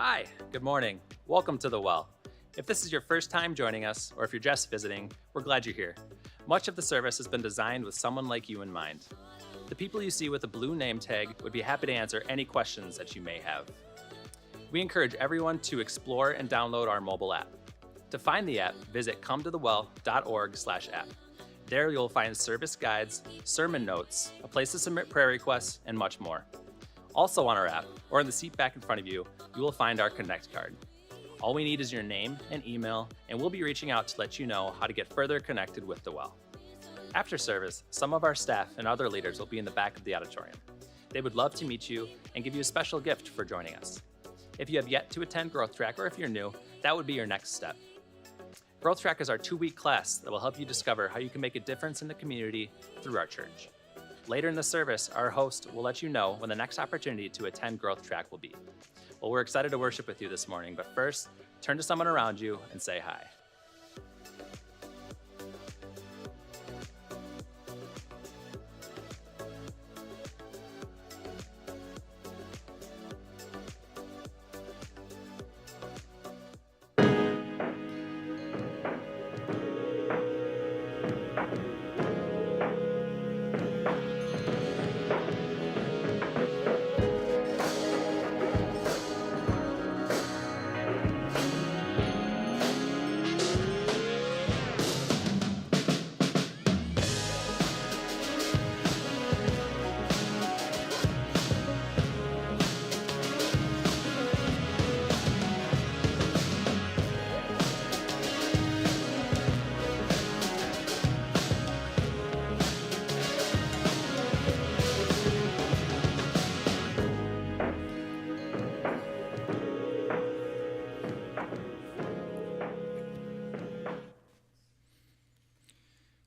Hi, good morning. Welcome to The Well. If this is your first time joining us, or if you're just visiting, we're glad you're here. Much of the service has been designed with someone like you in mind. The people you see with a blue name tag would be happy to answer any questions that you may have. We encourage everyone to explore and download our mobile app. To find the app, visit cometothewell.org/app. There you'll find service guides, sermon notes, a place to submit prayer requests, and much more. Also on our app, or in the seat back in front of you, you will find our Connect card. All we need is your name and email, and we'll be reaching out to let you know how to get further connected with The Well. After service, some of our staff and other leaders will be in the back of the auditorium. They would love to meet you and give you a special gift for joining us. If you have yet to attend Growth Track, or if you're new, that would be your next step. Growth Track is our 2-week class that will help you discover how you can make a difference in the community through our church. Later in the service, our host will let you know when the next opportunity to attend Growth Track will be. Well, we're excited to worship with you this morning, but first, turn to someone around you and say hi.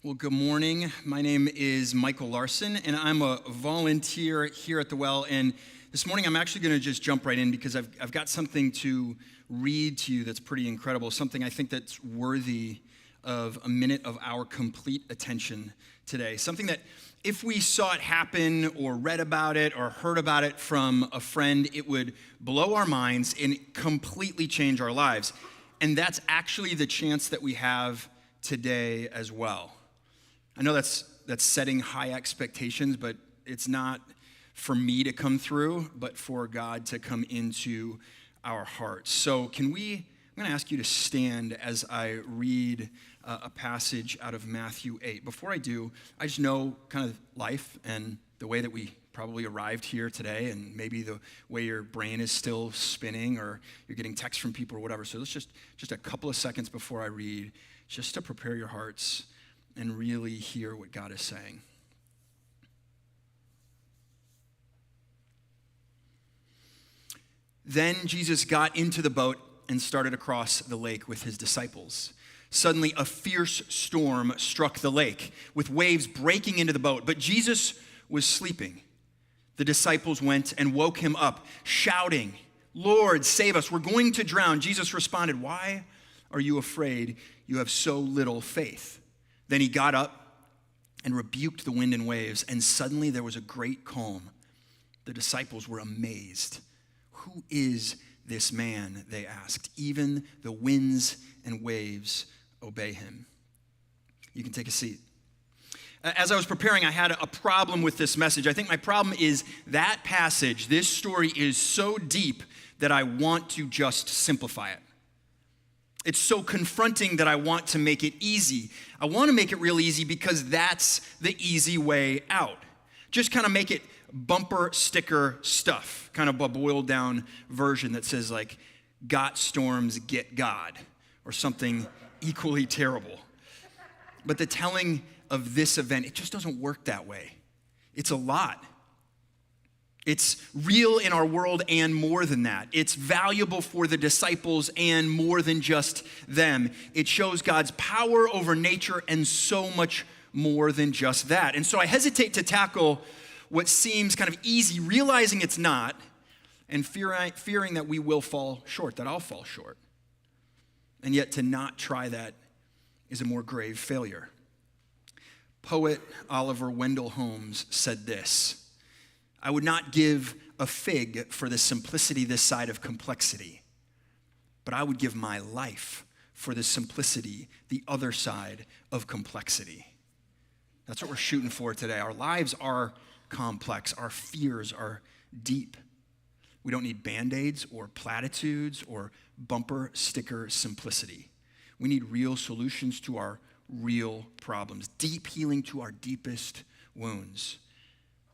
Well, good morning. My name is Michael Larson, and I'm a volunteer here at The Well. And this morning, I'm actually going to just jump right in because I've got something to read to you that's pretty incredible, something I think that's worthy of a minute of our complete attention today. Something that if we saw it happen or read about it or heard about it from a friend, it would blow our minds and completely change our lives. And that's actually the chance that we have today as well. I know that's setting high expectations, but it's not for me to come through, but for God to come into our hearts. So I'm going to ask you to stand as I read a passage out of Matthew 8. Before I do, I just know kind of life and the way that we probably arrived here today, and maybe the way your brain is still spinning or you're getting texts from people or whatever. So let's just a couple of seconds before I read, just to prepare your hearts and really hear what God is saying. Then Jesus got into the boat and started across the lake with his disciples. Suddenly, a fierce storm struck the lake, with waves breaking into the boat, but Jesus was sleeping. The disciples went and woke him up, shouting, "Lord, save us, we're going to drown." Jesus responded, "Why are you afraid? You have so little faith." Then he got up and rebuked the wind and waves, and suddenly there was a great calm. The disciples were amazed. "Who is this man?" they asked. "Even the winds and waves obey him." You can take a seat. As I was preparing, I had a problem with this message. I think my problem is that passage, this story is so deep that I want to just simplify it. It's so confronting that I want to make it easy. I want to make it real easy because that's the easy way out. Just kind of make it bumper sticker stuff, kind of a boiled down version that says like, "Got storms, get God," or something equally terrible. But the telling of this event, it just doesn't work that way. It's a lot. It's real in our world and more than that. It's valuable for the disciples and more than just them. It shows God's power over nature and so much more than just that. And so I hesitate to tackle what seems kind of easy, realizing it's not, and fearing that we will fall short, that I'll fall short. And yet to not try that is a more grave failure. Poet Oliver Wendell Holmes said this: "I would not give a fig for the simplicity this side of complexity. but I would give my life for the simplicity, the other side of complexity. That's what we're shooting for today. Our lives are complex. Our fears are deep. We don't need Band-Aids or platitudes or bumper sticker simplicity. We need real solutions to our real problems, deep healing to our deepest wounds.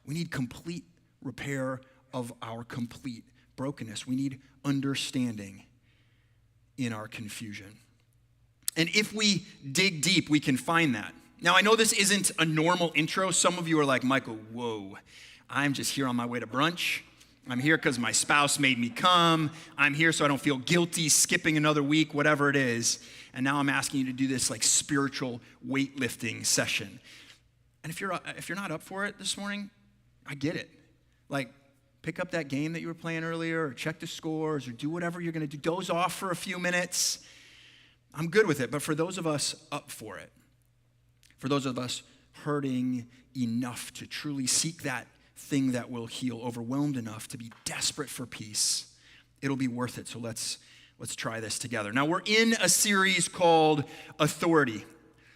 We need complete repair of our complete brokenness. We need understanding in our confusion. And if we dig deep, we can find that. Now, I know this isn't a normal intro. Some of you are like, Michael, whoa, I'm just here on my way to brunch. I'm here because my spouse made me come. I'm here so I don't feel guilty skipping another week, whatever it is. And now I'm asking you to do this like spiritual weightlifting session. And if you're not up for it this morning, I get it. Like, pick up that game that you were playing earlier, or check the scores, or do whatever you're going to do. Doze off for a few minutes. I'm good with it. But for those of us up for it, for those of us hurting enough to truly seek that thing that will heal, overwhelmed enough to be desperate for peace, it'll be worth it. So let's try this together. Now, we're in a series called Authority,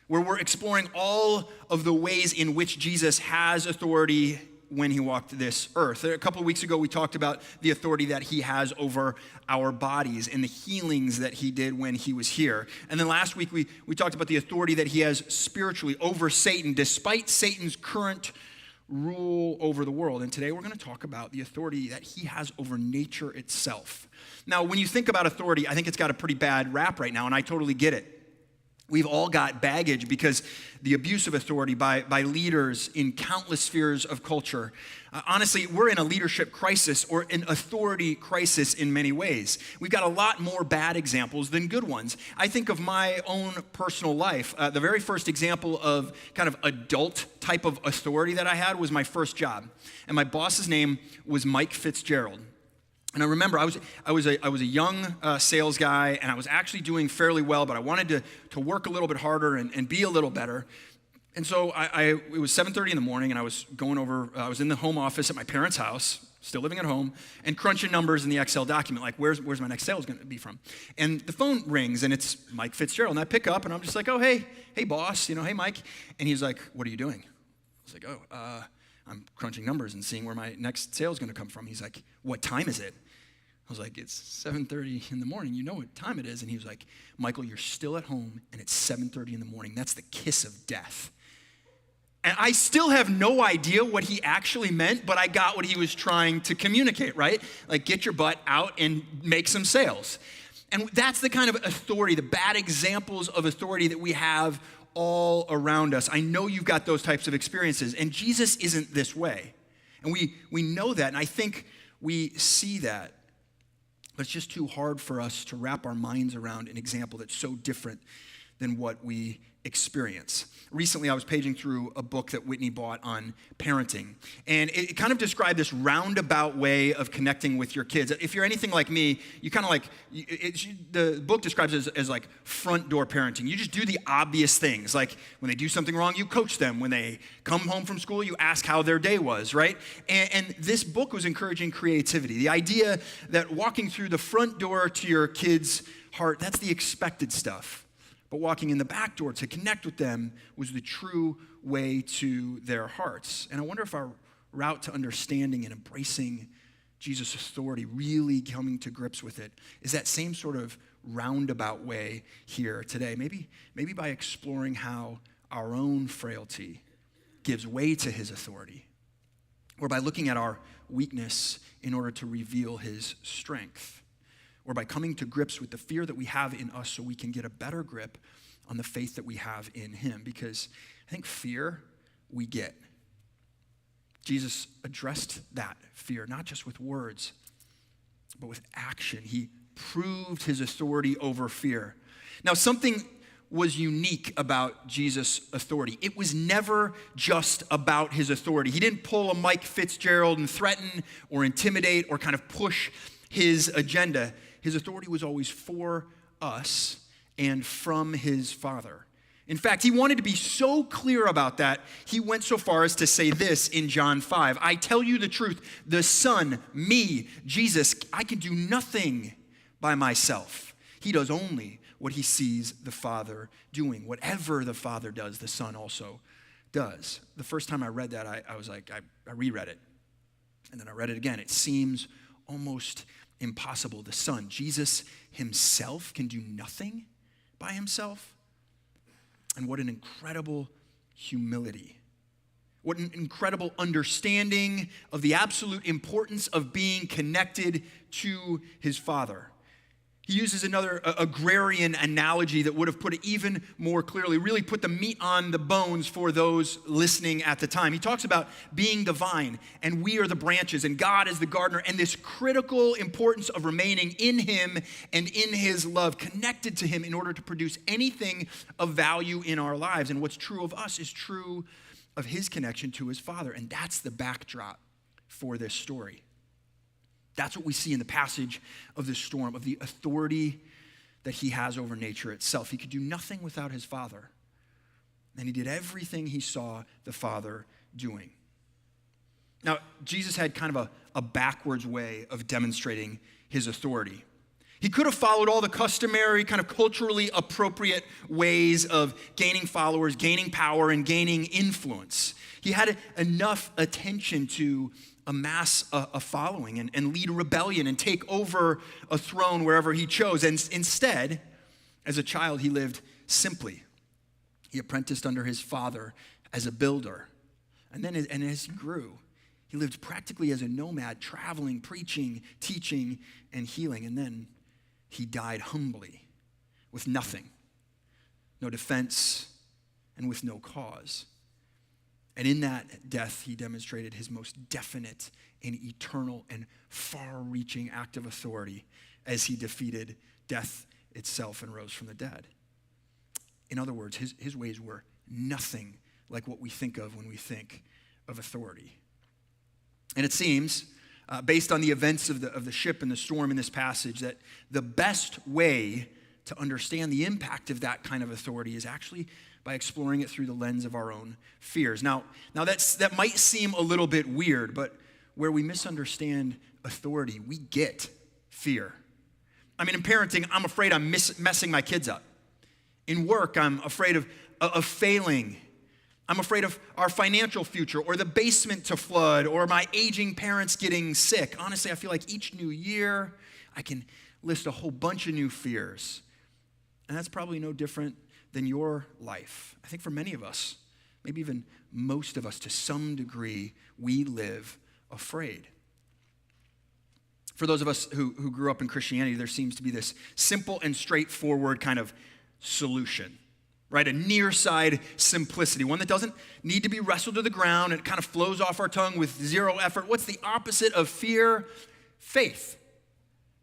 where we're exploring all of the ways in which Jesus has authority when he walked this earth. A couple of weeks ago, we talked about the authority that he has over our bodies and the healings that he did when he was here. And then last week, we talked about the authority that he has spiritually over Satan, despite Satan's current rule over the world. And today, we're going to talk about the authority that he has over nature itself. Now, when you think about authority, I think it's got a pretty bad rap right now, and I totally get it. We've all got baggage because the abuse of authority by leaders in countless spheres of culture. Honestly, we're in a leadership crisis or an authority crisis in many ways. We've got a lot more bad examples than good ones. I think of my own personal life. The very first example of kind of adult type of authority that I had was my first job. And my boss's name was Mike Fitzgerald. And I remember I was a young sales guy, and I was actually doing fairly well, but I wanted to work a little bit harder and be a little better. And so it was 7:30 in the morning, and I was in the home office at my parents' house, still living at home, and crunching numbers in the Excel document, like where's my next sales going to be from? And the phone rings, and it's Mike Fitzgerald, and I pick up, and I'm just like, oh, hey boss, hey Mike. And he's like, what are you doing? I was like, I'm crunching numbers and seeing where my next sale is going to come from. He's like, what time is it? I was like, it's 7:30 in the morning. You know what time it is. And he was like, Michael, you're still at home, and it's 7:30 in the morning. That's the kiss of death. And I still have no idea what he actually meant, but I got what he was trying to communicate, right? Like, get your butt out and make some sales. And that's the kind of authority, the bad examples of authority that we have all around us. I know you've got those types of experiences, and Jesus isn't this way. And we know that, and I think we see that. But it's just too hard for us to wrap our minds around an example that's so different than what we experience. Recently, I was paging through a book that Whitney bought on parenting, and it kind of described this roundabout way of connecting with your kids. If you're anything like me, you kind of like, the book describes it as like front door parenting. You just do the obvious things, like when they do something wrong, you coach them. When they come home from school, you ask how their day was, right? And this book was encouraging creativity. The idea that walking through the front door to your kid's heart, that's the expected stuff. But walking in the back door to connect with them was the true way to their hearts. And I wonder if our route to understanding and embracing Jesus' authority, really coming to grips with it, is that same sort of roundabout way here today. Maybe by exploring how our own frailty gives way to his authority, or by looking at our weakness in order to reveal his strength, or by coming to grips with the fear that we have in us so we can get a better grip on the faith that we have in him. Because I think fear we get. Jesus addressed that fear, not just with words, but with action. He proved his authority over fear. Now, something was unique about Jesus' authority. It was never just about his authority. He didn't pull a Mike Fitzgerald and threaten or intimidate or kind of push his agenda. His authority was always for us and from his Father. In fact, he wanted to be so clear about that, he went so far as to say this in John 5. I tell you the truth, the Son, me, Jesus, I can do nothing by myself. He does only what he sees the Father doing. Whatever the Father does, the Son also does. The first time I read that, I was like, I reread it. And then I read it again. It seems almost impossible. The Son, Jesus himself, can do nothing by himself. And what an incredible humility. What an incredible understanding of the absolute importance of being connected to his Father. He uses another agrarian analogy that would have put it even more clearly, really put the meat on the bones for those listening at the time. He talks about being the vine, and we are the branches, and God is the gardener, and this critical importance of remaining in him and in his love, connected to him in order to produce anything of value in our lives. And what's true of us is true of his connection to his Father, and that's the backdrop for this story. That's what we see in the passage of the storm, of the authority that he has over nature itself. He could do nothing without his Father, and he did everything he saw the Father doing. Now, Jesus had kind of a backwards way of demonstrating his authority. He could have followed all the customary, kind of culturally appropriate ways of gaining followers, gaining power, and gaining influence. He had enough attention to amass a following and lead a rebellion and take over a throne wherever he chose. And instead, as a child, he lived simply. He apprenticed under his father as a builder. And as he grew, he lived practically as a nomad, traveling, preaching, teaching, and healing. And then he died humbly, with nothing, no defense, and with no cause. And in that death, he demonstrated his most definite and eternal and far-reaching act of authority as he defeated death itself and rose from the dead. In other words, his ways were nothing like what we think of when we think of authority. And it seems, based on the events of the ship and the storm in this passage, that the best way to understand the impact of that kind of authority is actually by exploring it through the lens of our own fears. Now that might seem a little bit weird, but where we misunderstand authority, we get fear. I mean, in parenting, I'm afraid I'm messing my kids up. In work, I'm afraid of failing. I'm afraid of our financial future, or the basement to flood, or my aging parents getting sick. Honestly, I feel like each new year, I can list a whole bunch of new fears. And that's probably no different than your life. I think for many of us, maybe even most of us, to some degree, we live afraid. For those of us who grew up in Christianity, there seems to be this simple and straightforward kind of solution, right? A near-side simplicity, one that doesn't need to be wrestled to the ground, and it kind of flows off our tongue with zero effort. What's the opposite of fear? Faith.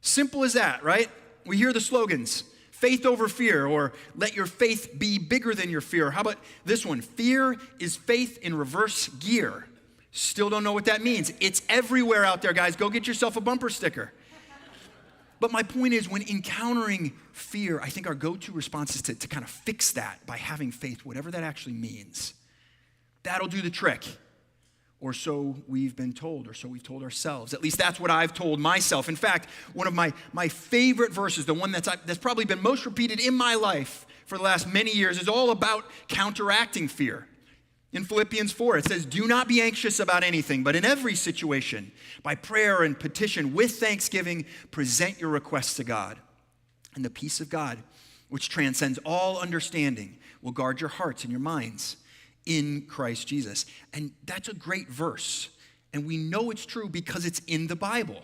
Simple as that, right? We hear the slogans, faith over fear, or let your faith be bigger than your fear. How about this one? Fear is faith in reverse gear. Still don't know what that means. It's everywhere out there, guys. Go get yourself a bumper sticker. But my point is, when encountering fear, I think our go-to response is to kind of fix that by having faith, whatever that actually means. That'll do the trick. Or so we've been told, or so we've told ourselves. At least that's what I've told myself. In fact, one of my favorite verses, the one that's probably been most repeated in my life for the last many years, is all about counteracting fear. In Philippians 4, it says, "Do not be anxious about anything, but in every situation, by prayer and petition, with thanksgiving, present your requests to God. And the peace of God, which transcends all understanding, will guard your hearts and your minds in Christ Jesus." And that's a great verse. And we know it's true because it's in the Bible.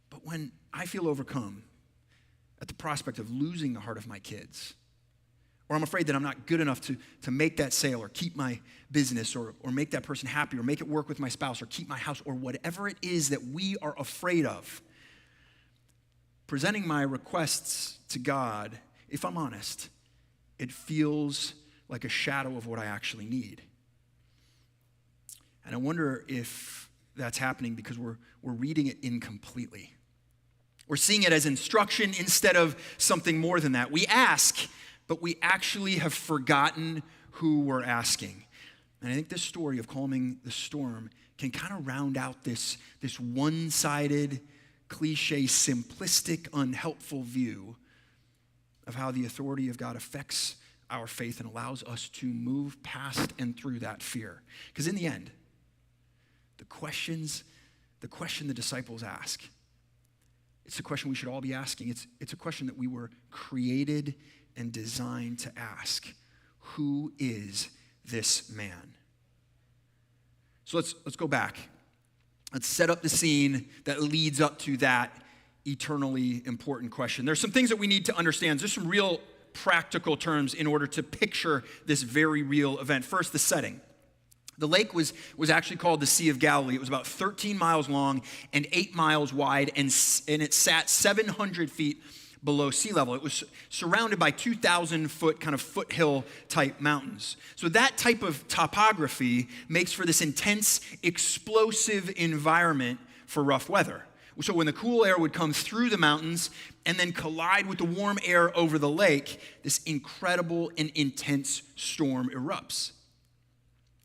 But when I feel overcome at the prospect of losing the heart of my kids, or I'm afraid that I'm not good enough to make that sale, or keep my business, or make that person happy, or make it work with my spouse, or keep my house, or whatever it is that we are afraid of, presenting my requests to God, if I'm honest, it feels like a shadow of what I actually need. And I wonder if that's happening because we're reading it incompletely. We're seeing it as instruction instead of something more than that. We ask, but we actually have forgotten who we're asking. And I think this story of calming the storm can kind of round out this one-sided, cliche, simplistic, unhelpful view of how the authority of God affects our faith and allows us to move past and through that fear. Because in the end, the question the disciples ask, it's a question we should all be asking. It's a question that we were created and designed to ask. Who is this man? So let's go back. Let's set up the scene that leads up to that eternally important question. There's some things that we need to understand. There's some real practical terms in order to picture this very real event. First, the setting. The lake was actually called the Sea of Galilee. It was about 13 miles long and 8 miles wide, and it sat 700 feet below sea level. It was surrounded by 2,000-foot kind of foothill type mountains. So that type of topography makes for this intense, explosive environment for rough weather. So when the cool air would come through the mountains and then collide with the warm air over the lake, this incredible and intense storm erupts.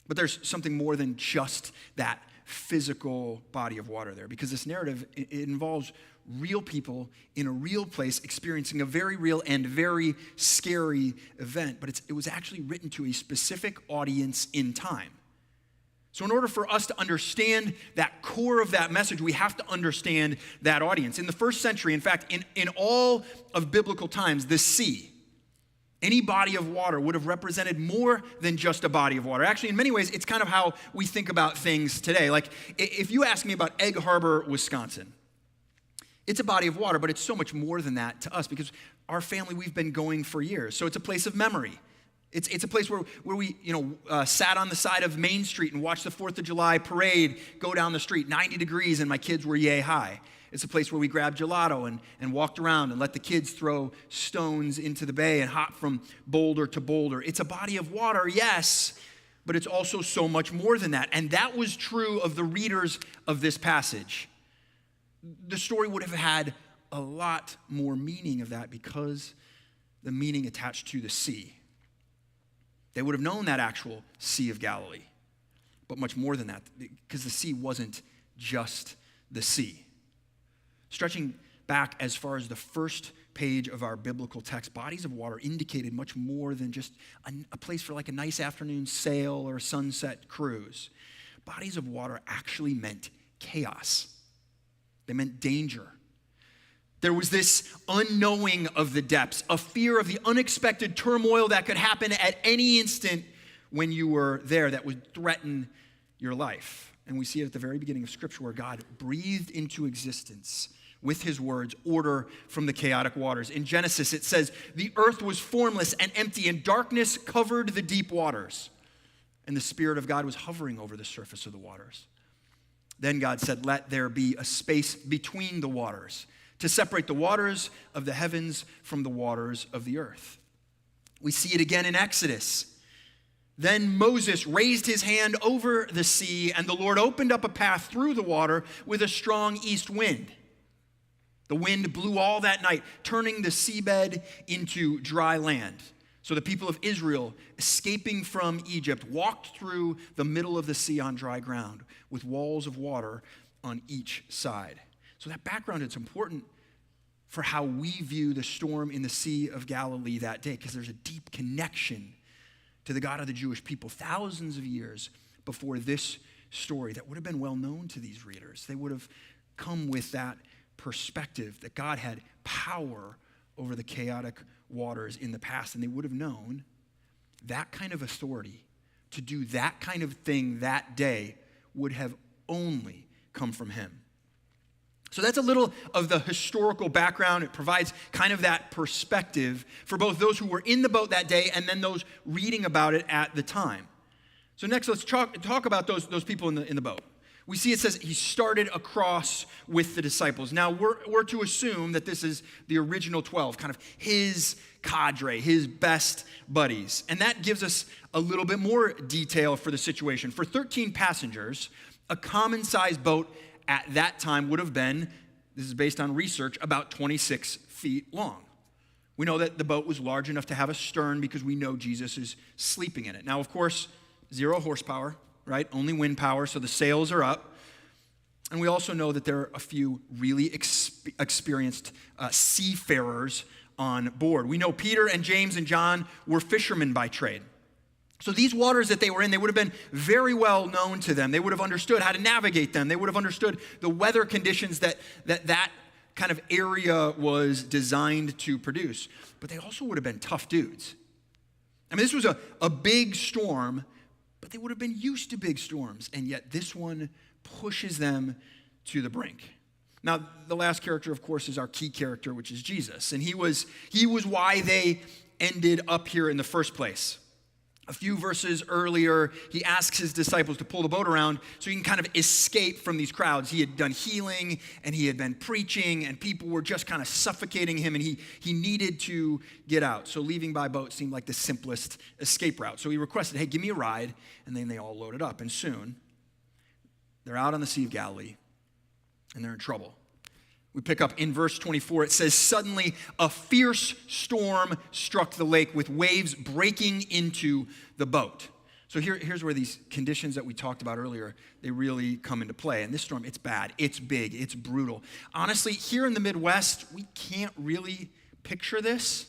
But there's something more than just that physical body of water there, because this narrative, it involves real people in a real place experiencing a very real and very scary event, but it was actually written to a specific audience in time. So in order for us to understand that core of that message, we have to understand that audience. In the first century, in fact, in all of biblical times, the sea, any body of water would have represented more than just a body of water. Actually, in many ways, it's kind of how we think about things today. Like, if you ask me about Egg Harbor, Wisconsin, it's a body of water, but it's so much more than that to us because our family, we've been going for years. So it's a place of memory. It's a place where we sat on the side of Main Street and watched the 4th of July parade go down the street, 90 degrees, and my kids were yay high. It's a place where we grabbed gelato and walked around and let the kids throw stones into the bay and hop from boulder to boulder. It's a body of water, yes, but it's also so much more than that. And that was true of the readers of this passage. The story would have had a lot more meaning of that because the meaning attached to the sea. They would have known that actual Sea of Galilee, but much more than that, because the sea wasn't just the sea. Stretching back as far as the first page of our biblical text, bodies of water indicated much more than just a place for like a nice afternoon sail or a sunset cruise. Bodies of water actually meant chaos. They meant danger. There was this unknowing of the depths, a fear of the unexpected turmoil that could happen at any instant when you were there that would threaten your life. And we see it at the very beginning of Scripture where God breathed into existence with his words order from the chaotic waters. In Genesis, it says, the earth was formless and empty, and darkness covered the deep waters. And the Spirit of God was hovering over the surface of the waters. Then God said, let there be a space between the waters to separate the waters of the heavens from the waters of the earth. We see it again in Exodus. Then Moses raised his hand over the sea, and the Lord opened up a path through the water with a strong east wind. The wind blew all that night, turning the seabed into dry land. So the people of Israel, escaping from Egypt, walked through the middle of the sea on dry ground with walls of water on each side. So that background is important for how we view the storm in the Sea of Galilee that day, because there's a deep connection to the God of the Jewish people thousands of years before this story that would have been well known to these readers. They would have come with that perspective that God had power over the chaotic waters in the past, and they would have known that kind of authority to do that kind of thing that day would have only come from him. So that's a little of the historical background. It provides kind of that perspective for both those who were in the boat that day and then those reading about it at the time. So next, let's talk about those people in the boat. We see it says he started across with the disciples. Now, we're to assume that this is the original 12, kind of his cadre, his best buddies. And that gives us a little bit more detail for the situation. For 13 passengers, a common-sized boat at that time would have been, this is based on research, about 26 feet long. We know that the boat was large enough to have a stern because we know Jesus is sleeping in it. Now, of course, 0 horsepower, right? Only wind power, so the sails are up. And we also know that there are a few really experienced seafarers on board. We know Peter and James and John were fishermen by trade. So these waters that they were in, they would have been very well known to them. They would have understood how to navigate them. They would have understood the weather conditions that kind of area was designed to produce. But they also would have been tough dudes. I mean, this was a big storm, but they would have been used to big storms. And yet this one pushes them to the brink. Now, the last character, of course, is our key character, which is Jesus. And he was why they ended up here in the first place. A few verses earlier, he asks his disciples to pull the boat around so he can kind of escape from these crowds. He had done healing, and he had been preaching, and people were just kind of suffocating him, and he needed to get out. So leaving by boat seemed like the simplest escape route. So he requested, hey, give me a ride, and then they all loaded up. And soon, they're out on the Sea of Galilee, and they're in trouble. We pick up in verse 24. It says, suddenly a fierce storm struck the lake with waves breaking into the boat. So here's where these conditions that we talked about earlier, they really come into play. And this storm, it's bad, it's big, it's brutal. Honestly, here in the Midwest, we can't really picture this.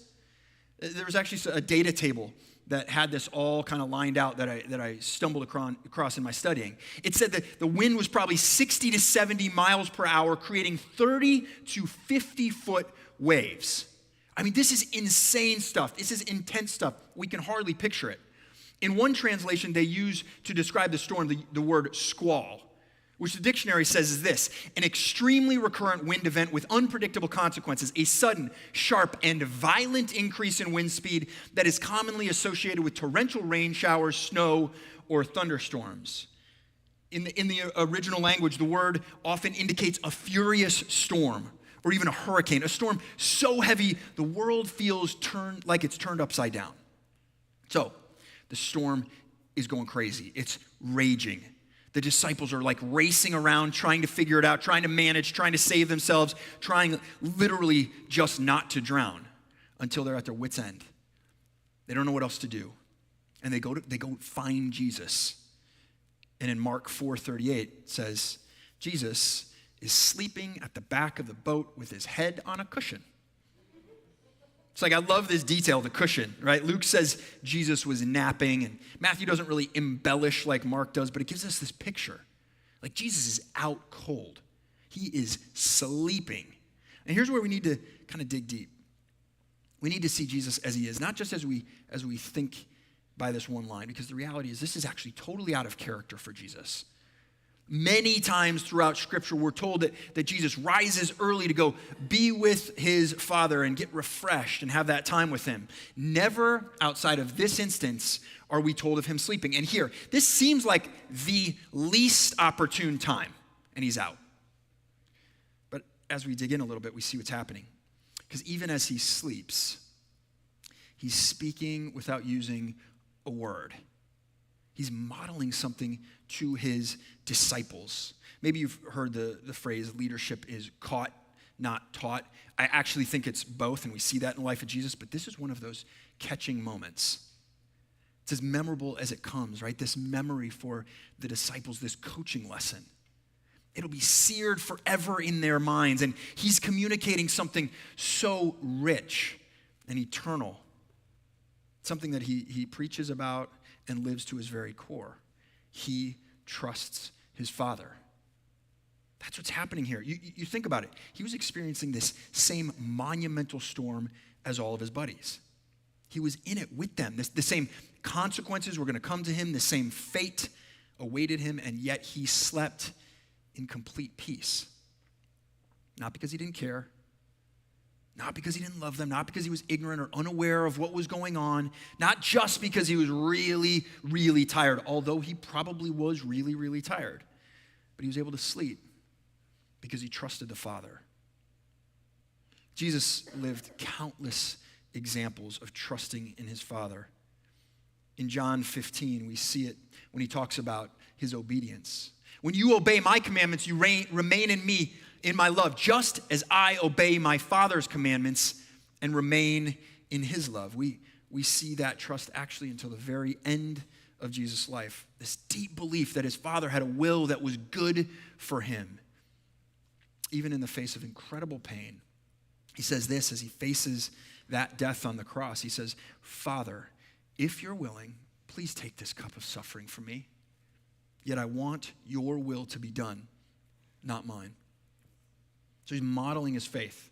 There was actually a data table that had this all kind of lined out that I stumbled across in my studying. It said that the wind was probably 60 to 70 miles per hour, creating 30 to 50 foot waves. I mean, this is insane stuff. This is intense stuff. We can hardly picture it. In one translation, they use to describe the storm the word squall, which the dictionary says is this: an extremely recurrent wind event with unpredictable consequences, a sudden, sharp, and violent increase in wind speed that is commonly associated with torrential rain showers, snow, or thunderstorms. In the original language, the word often indicates a furious storm or even a hurricane, a storm so heavy the world feels like it's turned upside down. So, the storm is going crazy. It's raging. The disciples are like racing around, trying to figure it out, trying to manage, trying to save themselves, trying literally just not to drown until they're at their wits' end. They don't know what else to do. And they go find Jesus. And in Mark 4:38 it says, Jesus is sleeping at the back of the boat with his head on a cushion. It's like, I love this detail, the cushion, right? Luke says Jesus was napping, and Matthew doesn't really embellish like Mark does, but it gives us this picture. Like, Jesus is out cold. He is sleeping. And here's where we need to kind of dig deep. We need to see Jesus as he is, not just as we think by this one line, because the reality is this is actually totally out of character for Jesus. Many times throughout Scripture, we're told that Jesus rises early to go be with his Father and get refreshed and have that time with him. Never outside of this instance are we told of him sleeping. And here, this seems like the least opportune time, and he's out. But as we dig in a little bit, we see what's happening. Because even as he sleeps, he's speaking without using a word. He's modeling something to his disciples. Maybe you've heard the phrase, leadership is caught, not taught. I actually think it's both, and we see that in the life of Jesus, but this is one of those catching moments. It's as memorable as it comes, right? This memory for the disciples, this coaching lesson. It'll be seared forever in their minds, and he's communicating something so rich and eternal, something that he preaches about and lives to his very core. He trusts his Father. That's what's happening here. You think about it. He was experiencing this same monumental storm as all of his buddies. He was in it with them. The same consequences were going to come to him. The same fate awaited him, and yet he slept in complete peace. Not because he didn't care, not because he didn't love them, not because he was ignorant or unaware of what was going on, not just because he was really, really tired, although he probably was really, really tired. But he was able to sleep because he trusted the Father. Jesus lived countless examples of trusting in his Father. In John 15, we see it when he talks about his obedience. When you obey my commandments, you remain in me, in my love, just as I obey my Father's commandments and remain in his love. We see that trust actually until the very end of Jesus' life. This deep belief that his Father had a will that was good for him. Even in the face of incredible pain, he says this as he faces that death on the cross, he says, Father, if you're willing, please take this cup of suffering from me. Yet I want your will to be done, not mine. So he's modeling his faith.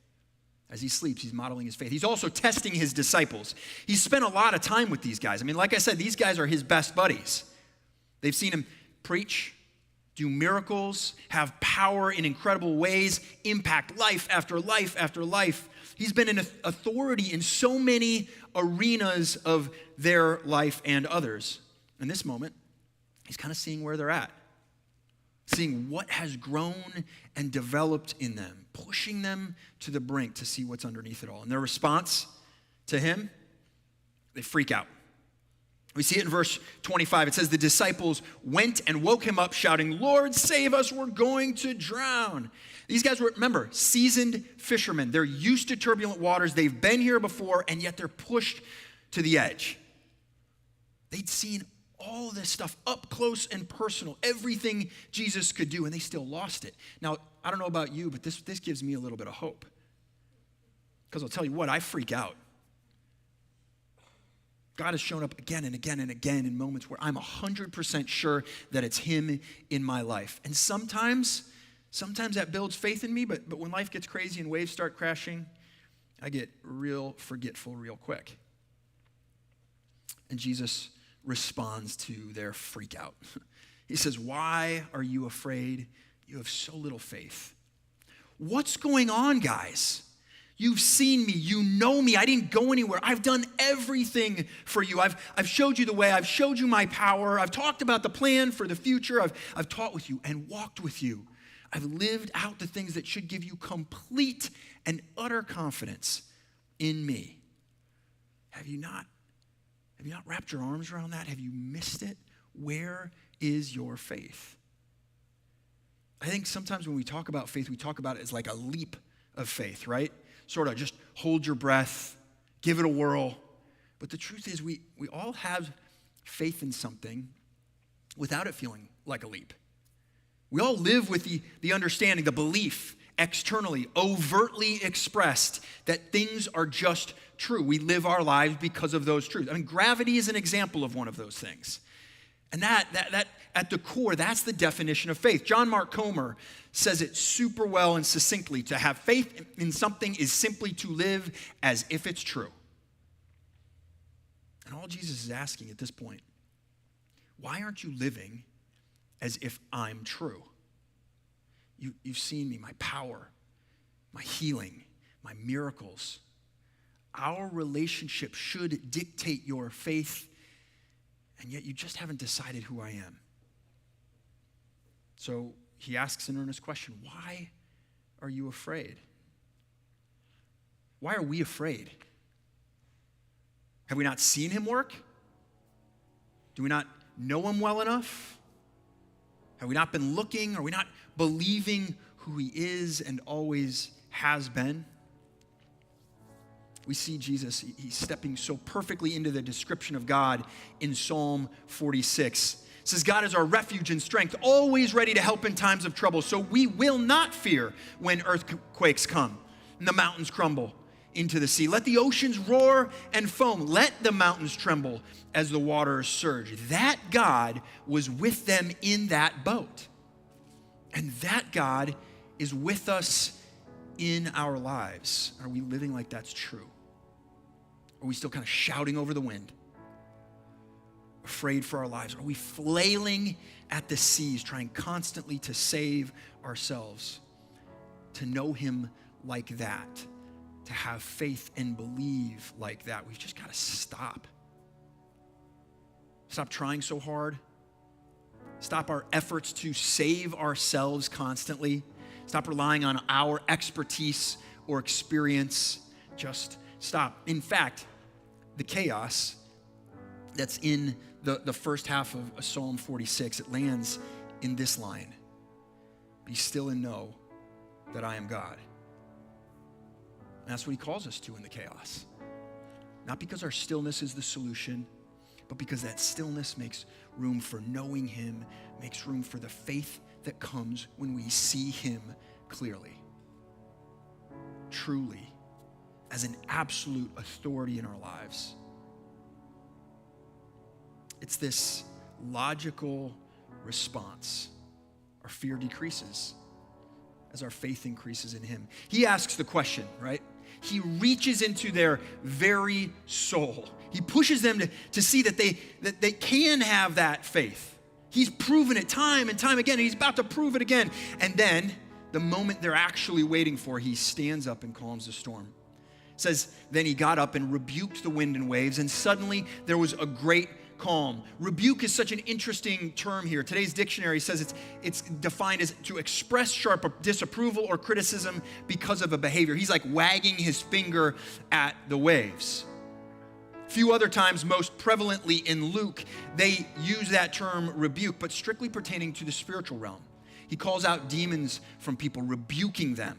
As he sleeps, he's modeling his faith. He's also testing his disciples. He's spent a lot of time with these guys. I mean, like I said, these guys are his best buddies. They've seen him preach, do miracles, have power in incredible ways, impact life after life after life. He's been an authority in so many arenas of their life and others. In this moment, he's kind of seeing where they're at, seeing what has grown and developed in them, pushing them to the brink to see what's underneath it all. And their response to him, they freak out. We see it in verse 25. It says, the disciples went and woke him up shouting, Lord, save us, we're going to drown. These guys were, remember, seasoned fishermen. They're used to turbulent waters. They've been here before, and yet they're pushed to the edge. They'd seen all this stuff up close and personal, everything Jesus could do, and they still lost it. Now, I don't know about you, but this gives me a little bit of hope. Because I'll tell you what, I freak out. God has shown up again and again and again in moments where I'm 100% sure that it's him in my life. And sometimes that builds faith in me, but when life gets crazy and waves start crashing, I get real forgetful real quick. And Jesus responds to their freak out. He says, why are you afraid? You have so little faith. What's going on, guys? You've seen me. You know me. I didn't go anywhere. I've done everything for you. I've showed you the way. I've showed you my power. I've talked about the plan for the future. I've taught with you and walked with you. I've lived out the things that should give you complete and utter confidence in me. Have you not wrapped your arms around that? Have you missed it? Where is your faith? I think sometimes when we talk about faith, we talk about it as like a leap of faith, right? Sort of just hold your breath, give it a whirl. But the truth is we all have faith in something without it feeling like a leap. We all live with the understanding, the belief, externally, overtly expressed, that things are just true. We live our lives because of those truths. I mean, gravity is an example of one of those things. And that at the core, that's the definition of faith. John Mark Comer says it super well and succinctly. To have faith in something is simply to live as if it's true. And all Jesus is asking at this point, why aren't you living as if I'm true? You've seen me, my power, my healing, my miracles. Our relationship should dictate your faith, and yet you just haven't decided who I am. So he asks an earnest question, why are you afraid? Why are we afraid? Have we not seen him work? Do we not know him well enough? Have we not been looking? Are we not believing who he is and always has been? We see Jesus, he's stepping so perfectly into the description of God in Psalm 46. It says, God is our refuge and strength, always ready to help in times of trouble. So we will not fear when earthquakes come and the mountains crumble into the sea. Let the oceans roar and foam. Let the mountains tremble as the waters surge. That God was with them in that boat. And that God is with us in our lives. Are we living like that's true? Are we still kind of shouting over the wind? Afraid for our lives? Are we flailing at the seas, trying constantly to save ourselves? To know him like that, to have faith and believe like that, we've just got to stop. Stop trying so hard. Stop our efforts to save ourselves constantly. Stop relying on our expertise or experience. Just stop. In fact, the chaos that's in the first half of Psalm 46, it lands in this line. Be still and know that I am God. And that's what he calls us to in the chaos. Not because our stillness is the solution, but because that stillness makes room for knowing him, makes room for the faith that comes when we see him clearly. Truly, as an absolute authority in our lives. It's this logical response. Our fear decreases as our faith increases in him. He asks the question, right? He reaches into their very soul. He pushes them to see that they can have that faith. He's proven it time and time again, and he's about to prove it again. And then, the moment they're actually waiting for, he stands up and calms the storm. It says, then he got up and rebuked the wind and waves, and suddenly there was a great calm. Rebuke is such an interesting term here. Today's dictionary says it's defined as to express sharp disapproval or criticism because of a behavior. He's like wagging his finger at the waves. A few other times, most prevalently in Luke, they use that term rebuke, but strictly pertaining to the spiritual realm. He calls out demons from people, rebuking them.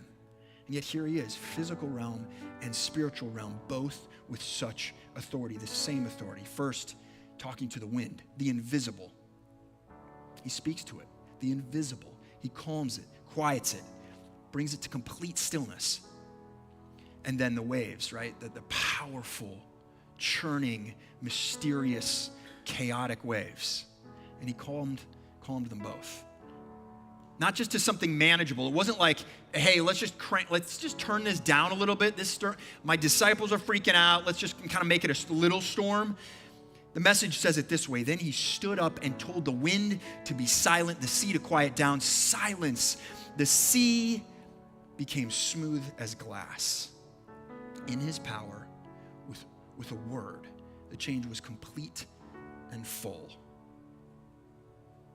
And yet here he is, physical realm and spiritual realm, both with such authority, the same authority. First, talking to the wind, the invisible. He speaks to it, the invisible. He calms it, quiets it, brings it to complete stillness. And then the waves, right? The powerful, churning, mysterious, chaotic waves. And he calmed them both. Not just to something manageable. It wasn't like, hey, let's just turn this down a little bit. My disciples are freaking out. Let's just kind of make it a little storm. The message says it this way. Then he stood up and told the wind to be silent, the sea to quiet down. Silence. The sea became smooth as glass. In his power, with a word, the change was complete and full.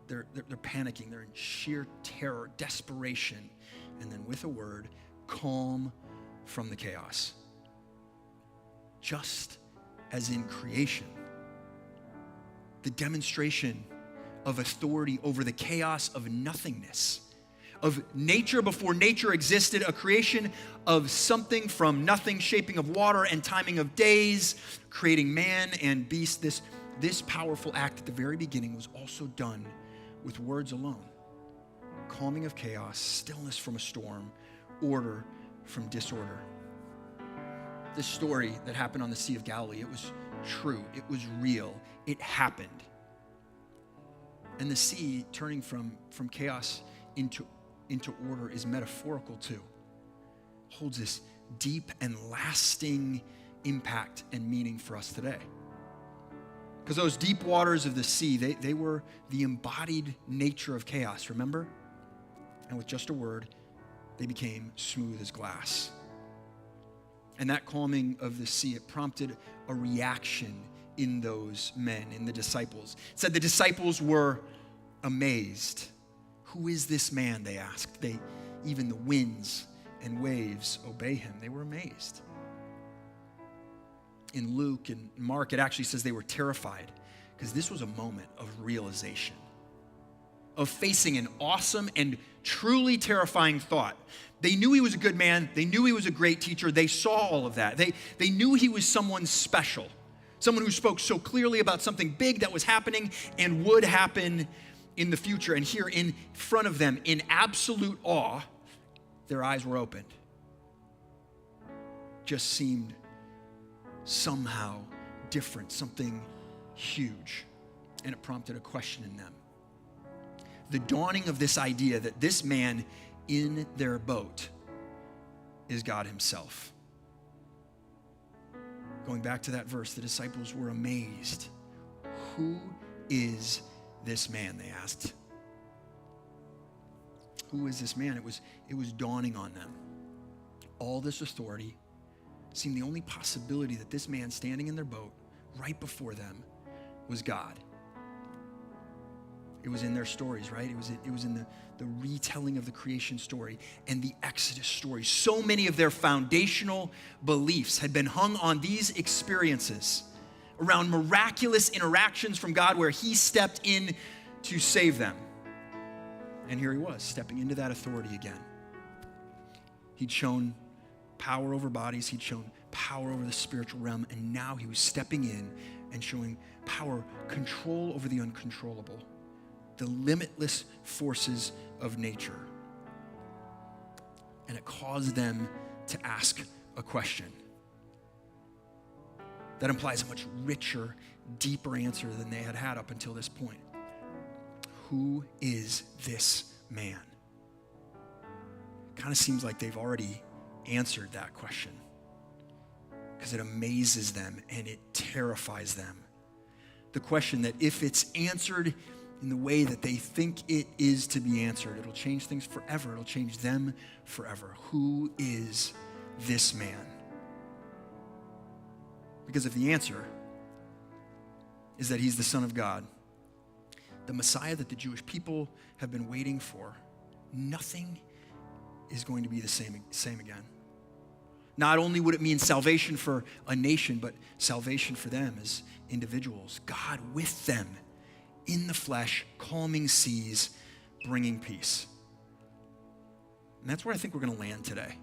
They're panicking. They're in sheer terror, desperation. And then with a word, calm from the chaos. Just as in creation, the demonstration of authority over the chaos of nothingness, of nature before nature existed, a creation of something from nothing, shaping of water and timing of days, creating man and beast. This powerful act at the very beginning was also done with words alone. Calming of chaos, stillness from a storm, order from disorder. This story that happened on the Sea of Galilee, it was true, it was real, it happened. And the sea turning from chaos into order is metaphorical too. Holds this deep and lasting impact and meaning for us today. Because those deep waters of the sea, they were the embodied nature of chaos, remember? And with just a word, they became smooth as glass. And that calming of the sea, it prompted a reaction in those men, in the disciples. It said the disciples were amazed. Who is this man, they asked. Even the winds and waves obey him. They were amazed. In Luke and Mark, it actually says they were terrified because this was a moment of realization, of facing an awesome and truly terrifying thought. They knew he was a good man. They knew he was a great teacher. They saw all of that. They knew he was someone special, someone who spoke so clearly about something big that was happening and would happen in the future. And here in front of them, in absolute awe, their eyes were opened. Just seemed somehow different, something huge. And it prompted a question in them. The dawning of this idea that this man in their boat is God himself. Going back to that verse, the disciples were amazed. Who is this man, they asked. Who is this man? It was dawning on them. All this authority seemed the only possibility that this man standing in their boat right before them was God. It was in their stories, right? It was in the retelling of the creation story and the Exodus story. So many of their foundational beliefs had been hung on these experiences around miraculous interactions from God where he stepped in to save them. And here he was, stepping into that authority again. He'd shown power over bodies, he'd shown power over the spiritual realm, and now he was stepping in and showing power, control over the uncontrollable, the limitless forces of nature. And it caused them to ask a question. That implies a much richer, deeper answer than they had had up until this point. Who is this man? Kind of seems like they've already answered that question because it amazes them and it terrifies them. The question that if it's answered in the way that they think it is to be answered, it'll change things forever. It'll change them forever. Who is this man? Because if the answer is that he's the Son of God, the Messiah that the Jewish people have been waiting for, nothing is going to be the same again. Not only would it mean salvation for a nation, but salvation for them as individuals. God with them in the flesh, calming seas, bringing peace. And that's where I think we're going to land today.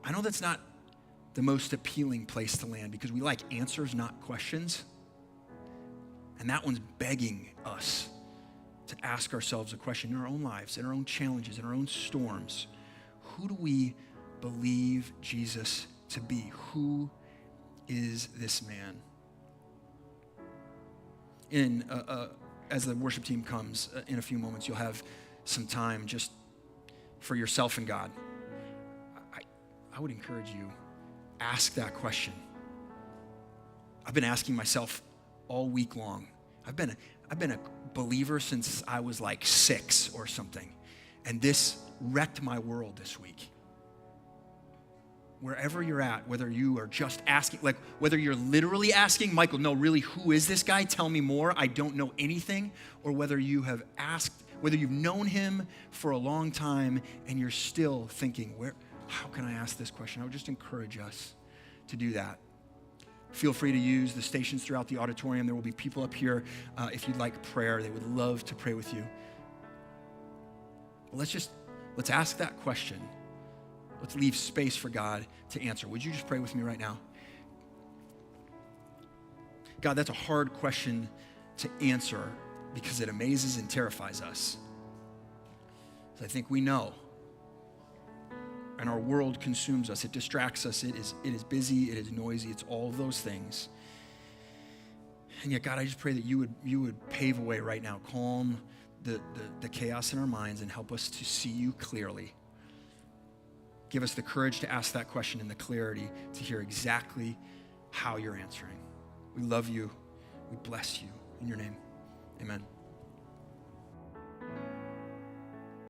I know that's not the most appealing place to land because we like answers, not questions. And that one's begging us to ask ourselves a question in our own lives, in our own challenges, in our own storms. Who do we believe Jesus to be? Who is this man? As the worship team comes in a few moments, you'll have some time just for yourself and God. I would encourage you, ask that question. I've been asking myself all week long. I've been a believer since I was like 6 or something, and this wrecked my world this week. Wherever you're at, whether you are just asking, like whether you're literally asking, Michael, no, really, who is this guy? Tell me more. I don't know anything. Or whether you have asked, whether you've known him for a long time and you're still thinking, how can I ask this question? I would just encourage us to do that. Feel free to use the stations throughout the auditorium. There will be people up here. If you'd like prayer, they would love to pray with you. But let's ask that question. Let's leave space for God to answer. Would you just pray with me right now? God, that's a hard question to answer because it amazes and terrifies us. So I think we know. And our world consumes us. It distracts us. It is busy. It is noisy. It's all of those things. And yet, God, I just pray that you would pave a way right now. Calm the chaos in our minds and help us to see you clearly. Give us the courage to ask that question and the clarity to hear exactly how you're answering. We love you. We bless you. In your name, amen.